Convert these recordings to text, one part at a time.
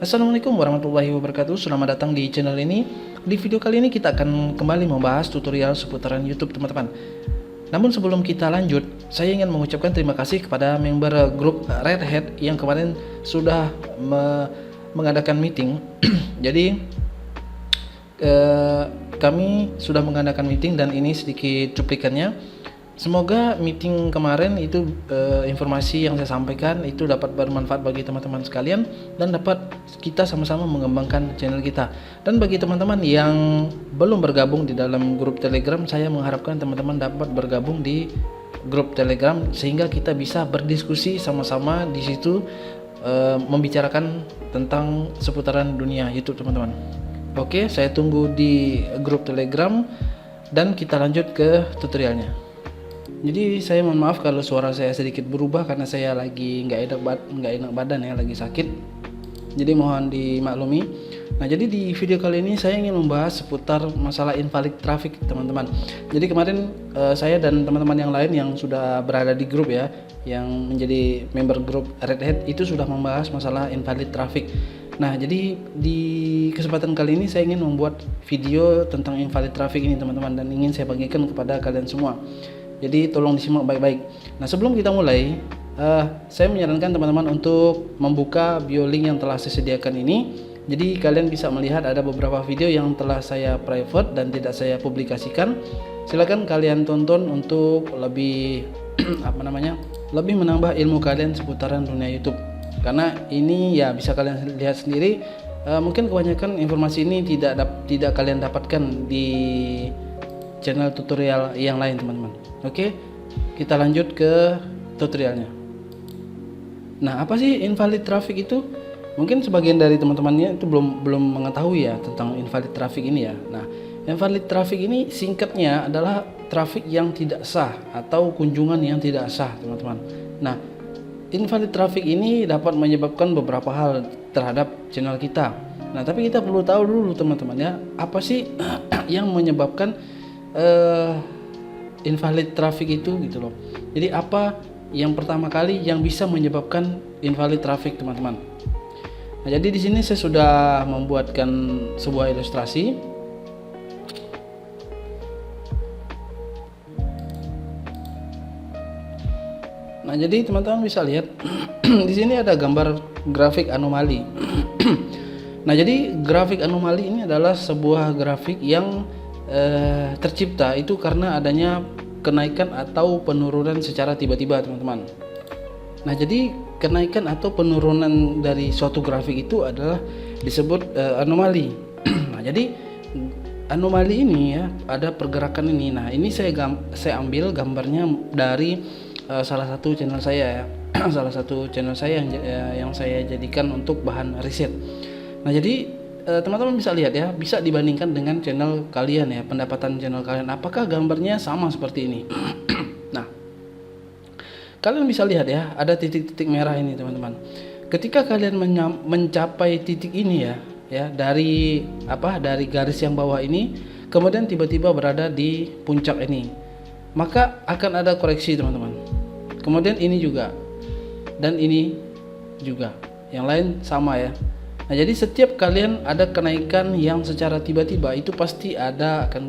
Assalamualaikum warahmatullahi wabarakatuh. Selamat datang di channel ini. Di video kali ini kita akan kembali membahas tutorial seputaran YouTube, teman-teman. Namun sebelum kita lanjut, saya ingin mengucapkan terima kasih kepada member grup Red Hat yang kemarin sudah mengadakan meeting. Jadi kami sudah mengadakan meeting dan ini sedikit cuplikannya. Semoga meeting kemarin itu informasi yang saya sampaikan itu dapat bermanfaat bagi teman-teman sekalian dan dapat kita sama-sama mengembangkan channel kita. Dan bagi teman-teman yang belum bergabung di dalam grup Telegram, saya mengharapkan teman-teman dapat bergabung di grup Telegram sehingga kita bisa berdiskusi sama-sama di situ, membicarakan tentang seputaran dunia YouTube, teman-teman. Oke, saya tunggu di grup Telegram dan kita lanjut ke tutorialnya. Jadi saya mohon maaf kalau suara saya sedikit berubah karena saya lagi nggak enak badan ya, lagi sakit. Jadi mohon dimaklumi. Nah, jadi di video kali ini saya ingin membahas seputar masalah invalid traffic, teman-teman. Jadi kemarin saya dan teman-teman yang lain yang sudah berada di grup ya, yang menjadi member grup Red Hat itu sudah membahas masalah invalid traffic. Nah, jadi di kesempatan kali ini saya ingin membuat video tentang invalid traffic ini, teman-teman, dan ingin saya bagikan kepada kalian semua. Jadi tolong disimak baik-baik. Nah, sebelum kita mulai, saya menyarankan teman-teman untuk membuka bio link yang telah saya sediakan ini. Jadi kalian bisa melihat ada beberapa video yang telah saya private dan tidak saya publikasikan. Silakan kalian tonton untuk lebih lebih menambah ilmu kalian seputaran dunia YouTube. Karena ini ya bisa kalian lihat sendiri, mungkin kebanyakan informasi ini tidak kalian dapatkan di channel tutorial yang lain, teman-teman. Oke, kita lanjut ke tutorialnya. Nah, apa sih invalid traffic itu? Mungkin sebagian dari teman-temannya itu belum mengetahui ya tentang invalid traffic ini ya. Nah, invalid traffic ini singkatnya adalah traffic yang tidak sah atau kunjungan yang tidak sah, teman-teman. Nah, invalid traffic ini dapat menyebabkan beberapa hal terhadap channel kita. Nah, tapi kita perlu tahu dulu, teman-teman ya, apa sih yang menyebabkan invalid traffic itu gitu loh. Jadi apa yang pertama kali yang bisa menyebabkan invalid traffic, teman-teman? Nah, jadi di sini saya sudah membuatkan sebuah ilustrasi. Nah, jadi teman-teman bisa lihat di sini ada gambar grafik anomali. Nah, jadi grafik anomali ini adalah sebuah grafik yang tercipta itu karena adanya kenaikan atau penurunan secara tiba-tiba, teman-teman. Nah, jadi kenaikan atau penurunan dari suatu grafik itu adalah disebut anomali. Nah, jadi anomali ini ya, ada pergerakan ini. Nah, ini saya ambil gambarnya dari salah satu channel saya ya. Salah satu channel saya yang saya jadikan untuk bahan riset. Nah, jadi teman-teman bisa lihat ya, bisa dibandingkan dengan channel kalian ya, pendapatan channel kalian, apakah gambarnya sama seperti ini. Nah, kalian bisa lihat ya, ada titik-titik merah ini, teman-teman. Ketika kalian mencapai titik ini ya dari garis yang bawah ini, kemudian tiba-tiba berada di puncak ini, maka akan ada koreksi, teman-teman. Kemudian ini juga dan ini juga, yang lain sama ya. Nah, jadi setiap kalian ada kenaikan yang secara tiba-tiba itu pasti ada akan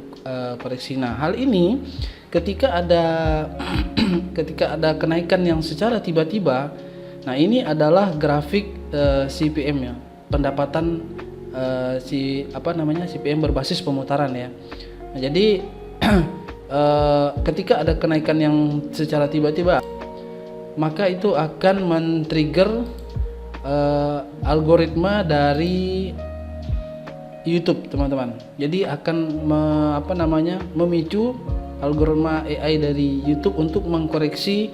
koreksi. Nah, hal ini ketika ada kenaikan yang secara tiba-tiba, nah ini adalah grafik CPM ya, pendapatan CPM berbasis pemutaran ya. Nah, jadi ketika ada kenaikan yang secara tiba-tiba, maka itu akan men-trigger algoritma dari YouTube, teman-teman. Jadi akan memicu algoritma AI dari YouTube untuk mengkoreksi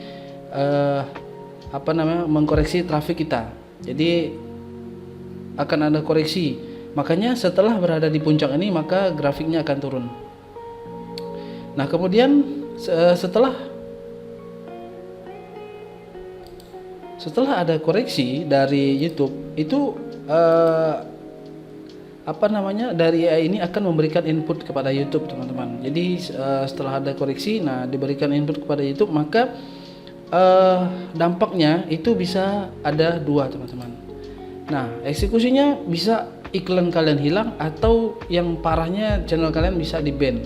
mengkoreksi traffic kita. Jadi akan ada koreksi. Makanya setelah berada di puncak ini, maka grafiknya akan turun. Nah, kemudian setelah ada koreksi dari YouTube itu dari AI ini akan memberikan input kepada YouTube, teman-teman. Jadi setelah ada koreksi, nah diberikan input kepada YouTube, maka dampaknya itu bisa ada dua, teman-teman. Nah, eksekusinya bisa iklan kalian hilang, atau yang parahnya channel kalian bisa di-ban.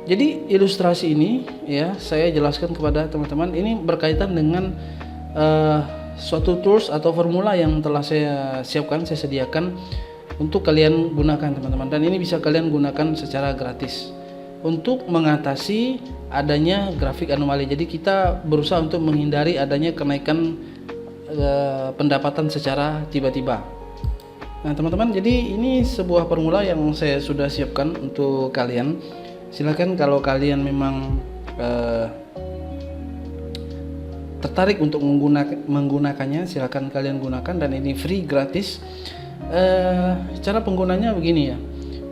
Jadi ilustrasi ini ya saya jelaskan kepada teman-teman, ini berkaitan dengan suatu tools atau formula yang telah saya siapkan, saya sediakan untuk kalian gunakan teman-teman, dan ini bisa kalian gunakan secara gratis untuk mengatasi adanya grafik anomali. Jadi kita berusaha untuk menghindari adanya kenaikan pendapatan secara tiba-tiba. Nah teman-teman, jadi ini sebuah formula yang saya sudah siapkan untuk kalian. Silakan kalau kalian memang tertarik untuk menggunakannya, silakan kalian gunakan, dan ini free, gratis. Cara penggunanya begini ya.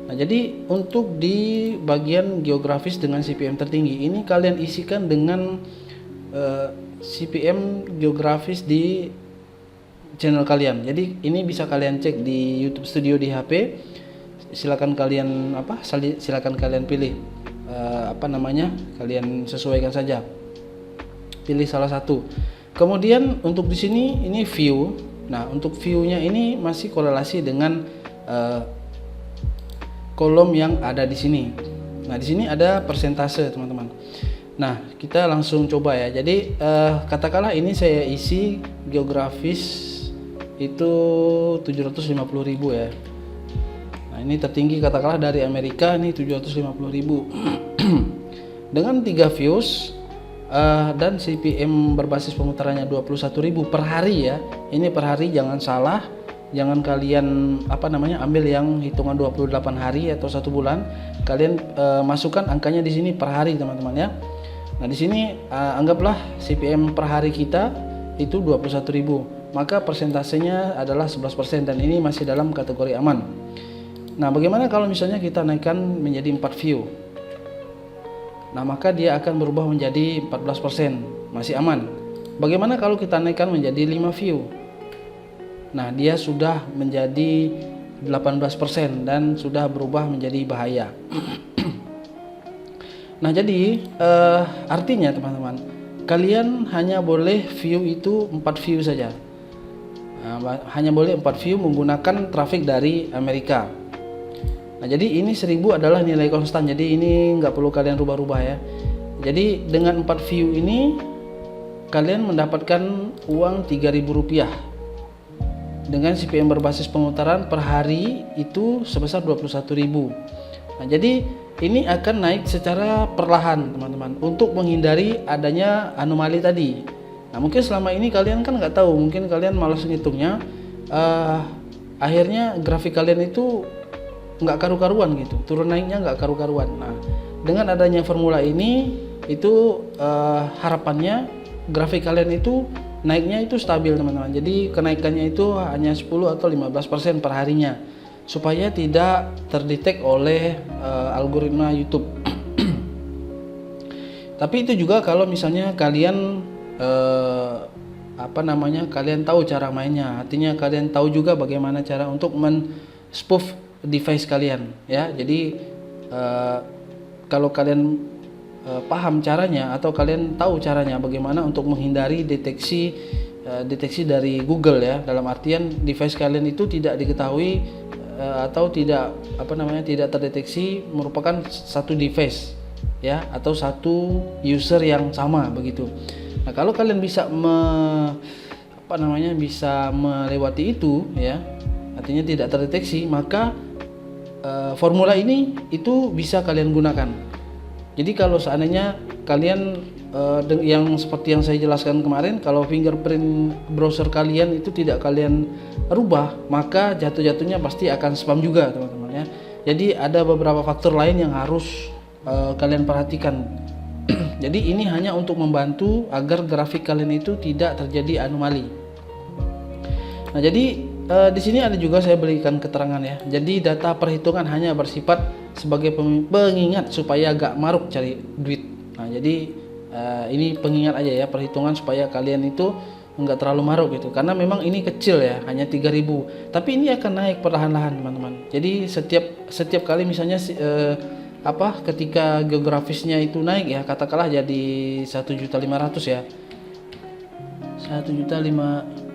Nah, jadi untuk di bagian geografis dengan CPM tertinggi ini kalian isikan dengan CPM geografis di channel kalian. Jadi ini bisa kalian cek di YouTube Studio di HP. Silakan kalian silakan kalian pilih kalian sesuaikan saja. Pilih salah satu. Kemudian untuk di sini ini view. Nah, untuk view-nya ini masih korelasi dengan kolom yang ada di sini. Nah, di sini ada persentase, teman-teman. Nah, kita langsung coba ya. Jadi katakanlah ini saya isi geografis itu 750.000 ya. Nah, ini tertinggi katakanlah dari Amerika, ini 750.000. Dengan 3 views dan CPM berbasis pemutarannya 21.000 per hari ya. Ini per hari, jangan salah. Jangan kalian ambil yang hitungan 28 hari atau 1 bulan. Kalian masukkan angkanya di sini per hari, teman-teman ya. Nah, di sini anggaplah CPM per hari kita itu 21.000. Maka persentasenya adalah 11%, dan ini masih dalam kategori aman. Nah, bagaimana kalau misalnya kita naikkan menjadi 4 view? Nah, maka dia akan berubah menjadi 14%, masih aman. Bagaimana kalau kita naikkan menjadi 5 view? Nah, dia sudah menjadi 18% dan sudah berubah menjadi bahaya. Nah, jadi artinya teman-teman, kalian hanya boleh view itu 4 view saja. Hanya boleh 4 view menggunakan traffic dari Amerika. Nah, jadi ini 1000 adalah nilai konstan, jadi ini nggak perlu kalian rubah-rubah ya. Jadi dengan 4 view ini kalian mendapatkan uang Rp3.000 dengan CPM berbasis pemutaran per hari itu sebesar 21.000. Nah, jadi ini akan naik secara perlahan teman-teman, untuk menghindari adanya anomali tadi. Nah, mungkin selama ini kalian kan nggak tahu, mungkin kalian malas ngitungnya, akhirnya grafik kalian itu nggak karu-karuan gitu, turun naiknya nggak karu-karuan. Nah, dengan adanya formula ini itu harapannya grafik kalian itu naiknya itu stabil teman-teman. Jadi kenaikannya itu hanya 10 atau 15% per harinya, supaya tidak terdetek oleh algoritma YouTube. Tapi itu juga kalau misalnya kalian kalian tahu cara mainnya, artinya kalian tahu juga bagaimana cara untuk men-spoof device kalian ya. Jadi kalau kalian paham caranya, atau kalian tahu caranya bagaimana untuk menghindari deteksi dari Google ya, dalam artian device kalian itu tidak diketahui atau tidak terdeteksi merupakan satu device ya, atau satu user yang sama begitu. Nah, kalau kalian bisa bisa melewati itu ya, artinya tidak terdeteksi, maka formula ini itu bisa kalian gunakan. Jadi kalau seandainya kalian yang seperti yang saya jelaskan kemarin, kalau fingerprint browser kalian itu tidak kalian rubah, maka jatuh-jatuhnya pasti akan spam juga teman-teman ya. Jadi ada beberapa faktor lain yang harus kalian perhatikan. Jadi ini hanya untuk membantu agar grafik kalian itu tidak terjadi anomali. Nah, jadi di sini ada juga saya berikan keterangan ya. Jadi data perhitungan hanya bersifat sebagai pengingat supaya gak maruk cari duit. Nah, jadi ini pengingat aja ya, perhitungan supaya kalian itu enggak terlalu maruk gitu. Karena memang ini kecil ya, hanya 3.000. Tapi ini akan naik perlahan-lahan teman-teman. Jadi setiap kali misalnya ketika geografisnya itu naik ya, katakanlah jadi 1.500.000 ya. 1.500.000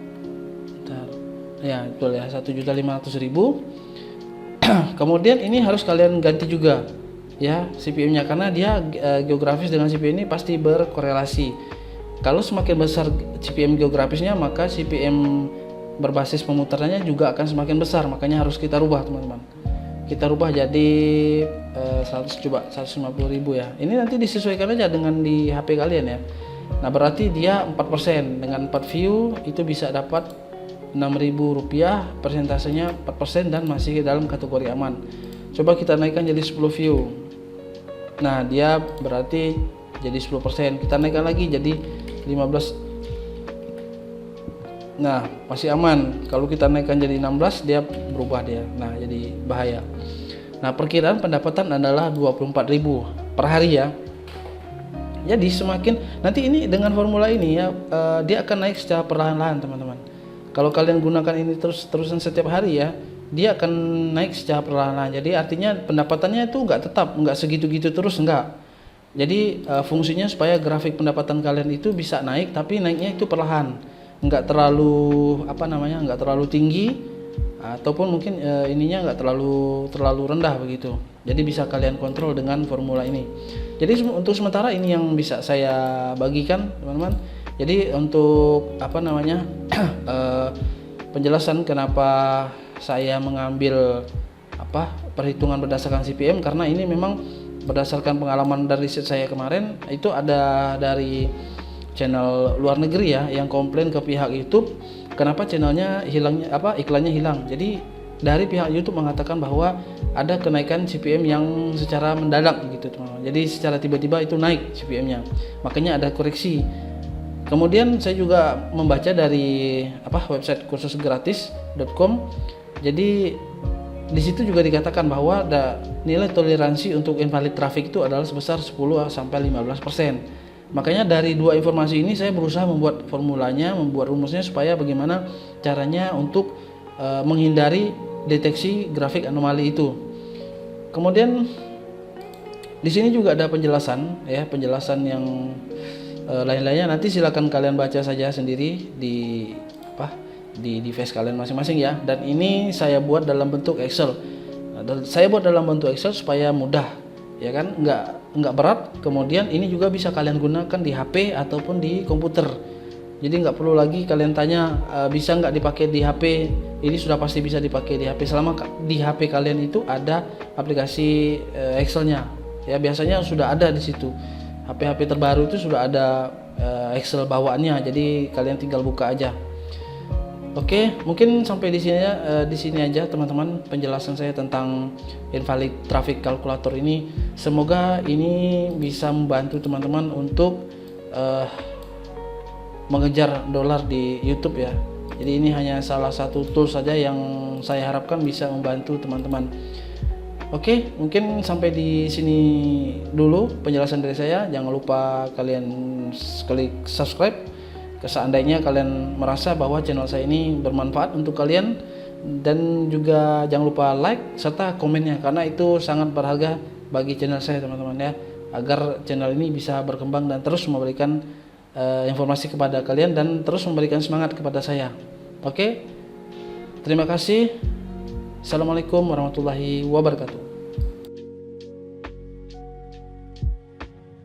Ya, betul ya, 1.500.000. Kemudian ini harus kalian ganti juga ya CPM-nya, karena dia geografis dengan CPM ini pasti berkorelasi. Kalau semakin besar CPM geografisnya, maka CPM berbasis pemuterannya juga akan semakin besar. Makanya harus kita rubah, teman-teman. Kita rubah jadi 150.000 ya. Ini nanti disesuaikan aja dengan di HP kalian ya. Nah, berarti dia 4%. Dengan 4 view itu bisa dapat Rp6.000, persentasenya 4% dan masih dalam kategori aman. Coba kita naikkan jadi 10 view. Nah, dia berarti jadi 10%. Kita naikkan lagi jadi 15. Nah, masih aman. Kalau kita naikkan jadi 16, dia berubah dia. Nah, jadi bahaya. Nah, perkiraan pendapatan adalah 24.000 per hari ya. Jadi semakin nanti ini dengan formula ini ya, dia akan naik secara perlahan-lahan, teman-teman. Kalau kalian gunakan ini terusan setiap hari ya, dia akan naik secara perlahan-lahan. Jadi artinya pendapatannya itu nggak tetap, nggak segitu-gitu terus, nggak. Jadi fungsinya supaya grafik pendapatan kalian itu bisa naik, tapi naiknya itu perlahan, nggak terlalu nggak terlalu tinggi, ataupun mungkin ininya nggak terlalu rendah begitu. Jadi bisa kalian kontrol dengan formula ini. Jadi untuk sementara ini yang bisa saya bagikan, teman-teman. Jadi untuk penjelasan kenapa saya mengambil perhitungan berdasarkan CPM, karena ini memang berdasarkan pengalaman dari riset saya kemarin. Itu ada dari channel luar negeri ya yang komplain ke pihak YouTube kenapa channelnya iklannya hilang. Jadi dari pihak YouTube mengatakan bahwa ada kenaikan CPM yang secara mendadak gitu, teman-teman. Jadi secara tiba-tiba itu naik CPM-nya, makanya ada koreksi. Kemudian saya juga membaca dari website kursusgratis.com. Jadi di situ juga dikatakan bahwa ada nilai toleransi untuk invalid traffic itu adalah sebesar 10 sampai 15%. Makanya dari dua informasi ini saya berusaha membuat formulanya, membuat rumusnya supaya bagaimana caranya untuk menghindari deteksi grafik anomali itu. Kemudian di sini juga ada penjelasan yang lain-lainnya. Nanti silakan kalian baca saja sendiri di device kalian masing-masing ya. Dan ini saya buat dalam bentuk Excel. Saya buat dalam bentuk Excel supaya mudah, ya kan, nggak berat. Kemudian ini juga bisa kalian gunakan di HP ataupun di komputer. Jadi nggak perlu lagi kalian tanya bisa nggak dipakai di HP. Ini sudah pasti bisa dipakai di HP selama di HP kalian itu ada aplikasi Excelnya. Ya, biasanya sudah ada di situ. HP-HP terbaru itu sudah ada Excel bawaannya, jadi kalian tinggal buka aja. Oke, mungkin sampai di sini aja teman-teman penjelasan saya tentang invalid traffic calculator ini. Semoga ini bisa membantu teman-teman untuk mengejar dolar di YouTube ya. Jadi ini hanya salah satu tools saja yang saya harapkan bisa membantu teman-teman. Oke, mungkin sampai di sini dulu penjelasan dari saya. Jangan lupa kalian klik subscribe seandainya kalian merasa bahwa channel saya ini bermanfaat untuk kalian, dan juga jangan lupa like serta komennya, karena itu sangat berharga bagi channel saya, teman-teman ya, agar channel ini bisa berkembang dan terus memberikan informasi kepada kalian dan terus memberikan semangat kepada saya. Oke, terima kasih. Assalamualaikum warahmatullahi wabarakatuh.